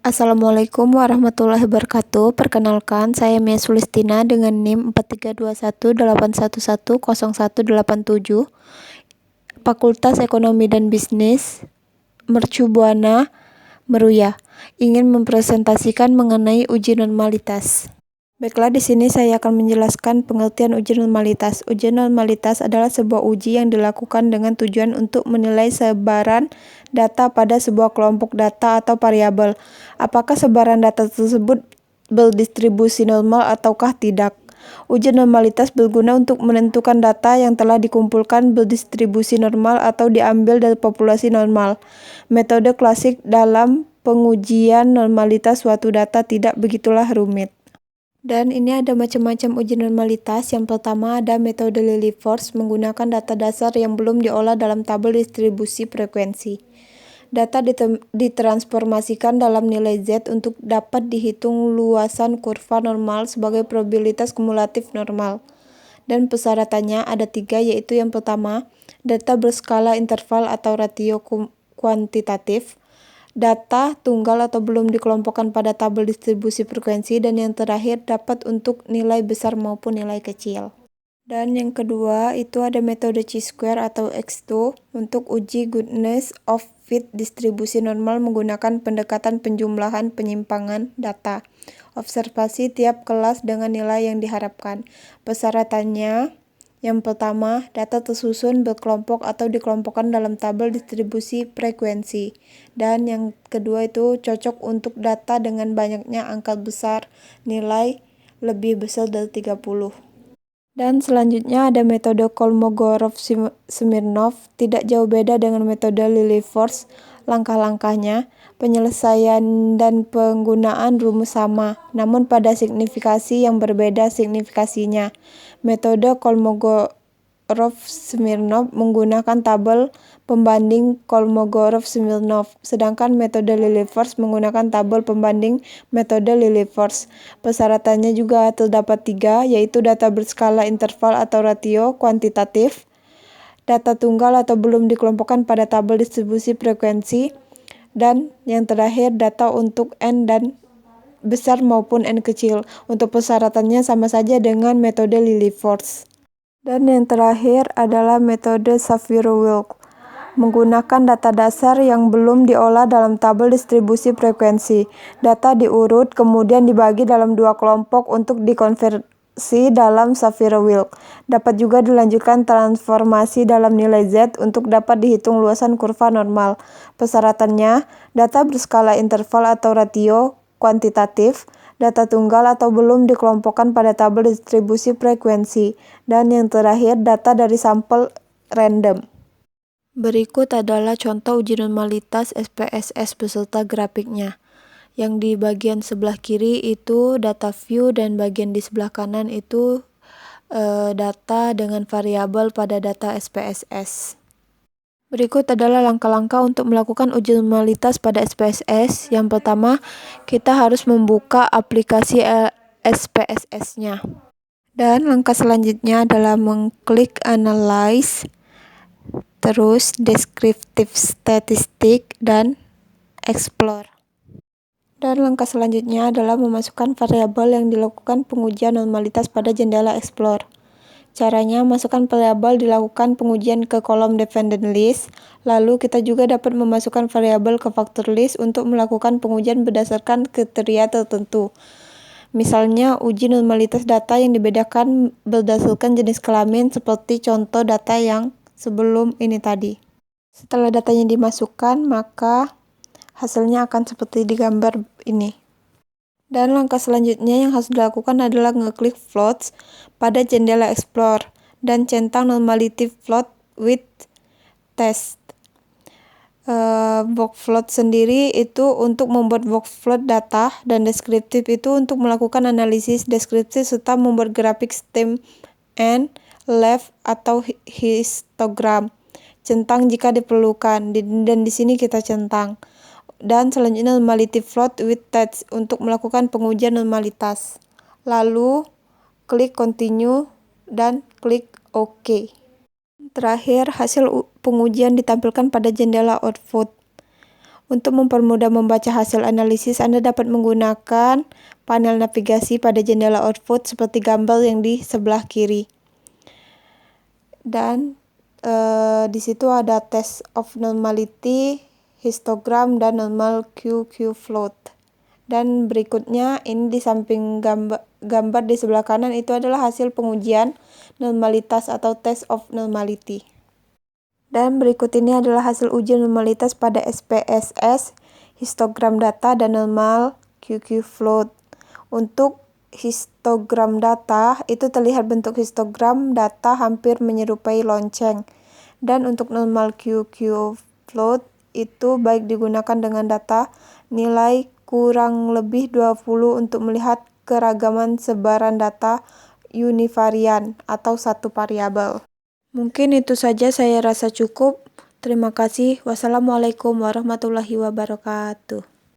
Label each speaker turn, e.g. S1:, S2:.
S1: Assalamualaikum warahmatullahi wabarakatuh. Perkenalkan, saya Mia Sulistina dengan NIM 432181110187, Fakultas Ekonomi dan Bisnis, Mercu Buana, Meruya. Ingin mempresentasikan mengenai uji normalitas. Baiklah, di sini saya akan menjelaskan pengertian uji normalitas. Uji normalitas adalah sebuah uji yang dilakukan dengan tujuan untuk menilai sebaran data pada sebuah kelompok data atau variabel. Apakah sebaran data tersebut berdistribusi normal ataukah tidak? Uji normalitas berguna untuk menentukan data yang telah dikumpulkan berdistribusi normal atau diambil dari populasi normal. Metode klasik dalam pengujian normalitas suatu data tidak begitulah rumit. Dan ini ada macam-macam uji normalitas. Yang pertama ada metode Lilliefors menggunakan data dasar yang belum diolah dalam tabel distribusi frekuensi. Data ditransformasikan dalam nilai Z untuk dapat dihitung luasan kurva normal sebagai probabilitas kumulatif normal. Dan persyaratannya ada 3, yaitu yang pertama, data berskala interval atau ratio kuantitatif, data tunggal atau belum dikelompokkan pada tabel distribusi frekuensi, dan yang terakhir dapat untuk nilai besar maupun nilai kecil. Dan yang kedua itu ada metode chi-square atau X2 untuk uji goodness of fit distribusi normal menggunakan pendekatan penjumlahan penyimpangan data. Observasi tiap kelas dengan nilai yang diharapkan. Persyaratannya yang pertama, data tersusun berkelompok atau dikelompokkan dalam tabel distribusi frekuensi. Dan yang kedua itu cocok untuk data dengan banyaknya angka besar, nilai lebih besar dari 30. Dan selanjutnya ada metode Kolmogorov-Smirnov, tidak jauh beda dengan metode Lilliefors. Langkah-langkahnya, penyelesaian dan penggunaan rumus sama, namun pada signifikasi yang berbeda signifikasinya. Metode Kolmogorov-Smirnov menggunakan tabel pembanding Kolmogorov-Smirnov, sedangkan metode Lilliefors menggunakan tabel pembanding metode Lilliefors. Persyaratannya juga terdapat 3, yaitu data berskala interval atau ratio kuantitatif, data tunggal atau belum dikelompokkan pada tabel distribusi frekuensi, dan yang terakhir data untuk N dan besar maupun N kecil. Untuk persyaratannya sama saja dengan metode Lilliefors. Dan yang terakhir adalah metode Shapiro-Wilk, menggunakan data dasar yang belum diolah dalam tabel distribusi frekuensi. Data diurut, kemudian dibagi dalam 2 kelompok untuk dikonversi dalam Shapiro-Wilk. Dapat juga dilanjutkan transformasi dalam nilai Z untuk dapat dihitung luasan kurva normal. Persyaratannya, data berskala interval atau ratio kuantitatif, data tunggal atau belum dikelompokkan pada tabel distribusi frekuensi, dan yang terakhir data dari sampel random. Berikut adalah contoh uji normalitas SPSS beserta grafiknya. Yang di bagian sebelah kiri itu data view dan bagian di sebelah kanan itu data dengan variabel pada data SPSS. Berikut adalah langkah-langkah untuk melakukan uji normalitas pada SPSS. Yang pertama, kita harus membuka aplikasi SPSS-nya. Dan langkah selanjutnya adalah mengklik Analyze, terus Descriptive Statistic, dan Explore. Dan langkah selanjutnya adalah memasukkan variabel yang dilakukan pengujian normalitas pada jendela Explore. Caranya, masukkan variabel dilakukan pengujian ke kolom dependent list, lalu kita juga dapat memasukkan variabel ke factor list untuk melakukan pengujian berdasarkan kriteria tertentu. Misalnya, uji normalitas data yang dibedakan berdasarkan jenis kelamin seperti contoh data yang sebelum ini tadi. Setelah datanya dimasukkan, maka hasilnya akan seperti di gambar ini. Dan langkah selanjutnya yang harus dilakukan adalah ngeklik plots pada jendela Explore dan centang normality plot with test. Box plot sendiri itu untuk membuat box plot data, dan deskriptif itu untuk melakukan analisis deskriptif serta membuat grafik stem and left atau histogram. Centang jika diperlukan, dan di sini kita centang. Dan selanjutnya normality plot with text untuk melakukan pengujian normalitas. Lalu klik continue dan klik OK. Terakhir, hasil pengujian ditampilkan pada jendela output. Untuk mempermudah membaca hasil analisis, Anda dapat menggunakan panel navigasi pada jendela output seperti gambar yang di sebelah kiri. Dan di situ ada test of normality, histogram, dan normal QQ float. Dan berikutnya, ini di samping gambar di sebelah kanan itu adalah hasil pengujian normalitas atau test of normality. Dan berikut ini adalah hasil ujian normalitas pada SPSS, histogram data, dan normal QQ float. Untuk histogram data, itu terlihat bentuk histogram data hampir menyerupai lonceng. Dan untuk normal QQ float, itu baik digunakan dengan data nilai kurang lebih 20 untuk melihat keragaman sebaran data univarian atau satu variabel. Mungkin itu saja, saya rasa cukup. Terima kasih. Wassalamualaikum warahmatullahi wabarakatuh.